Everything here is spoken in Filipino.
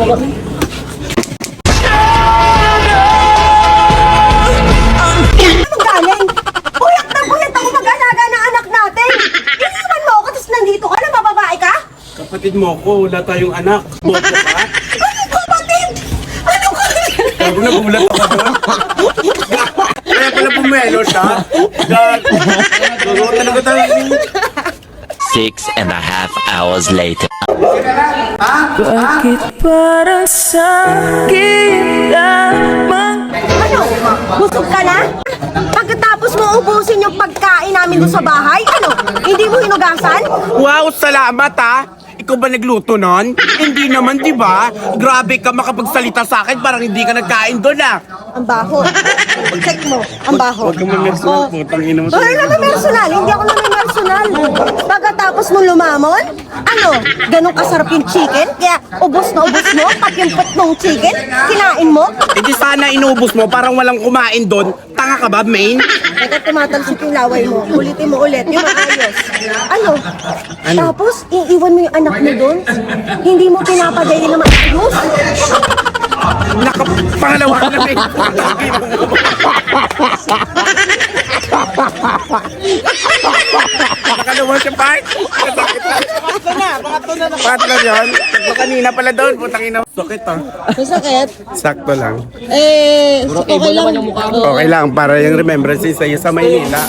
galing? Buyak na buyat ako mag-alaga ng anak natin. Iniwan mo ako, tapos nandito ka na, bababae ka? Kapatid mo ko, wala tayong anak. Boto ka? Anong kapatid? Anong kapatid? Bago nagulat ako doon. Kaya pala pumelo siya. Duro talaga tayo. 6.5 hours later. Bakit parang sa'kin lamang? Ano? Busog ka na? Pagkatapos mo ubusin yung pagkain namin doon sa bahay, ano? Hindi mo hinugasan? Wow, salamat ha! Ikaw ba nagluto nun? Hindi naman, di ba? Grabe ka makapagsalita sa akin, parang hindi ka nagkain doon ah. Ang baho. Check mo, ang baho. Huwag kang mag-personal, putang ina mo. Dahil naman personal, hindi ako naman personal. Pagkatapos mo lumamon, ano, ganun kasarap yung chicken? Kaya ubos na ubos mo, pati yung pot ng chicken, kinain mo? E di sana inubos mo, parang walang kumain doon. Tanga ka ba, main? Teka, tumatalsik yung laway mo. Ulitin mo ulit, yung maayos. Ano? Tapos, iiwan mo yung anak mo doon? Hindi mo pinapadayin na maayos? Pangalawa ka na, main. Nakalawa siya, part. Patlo yun. Kanina pala doon, putang ina. Sakit ah. Masakit? Sakto lang. Okay lang. Okay lang, para yung remembrance sa'yo sa Maynila.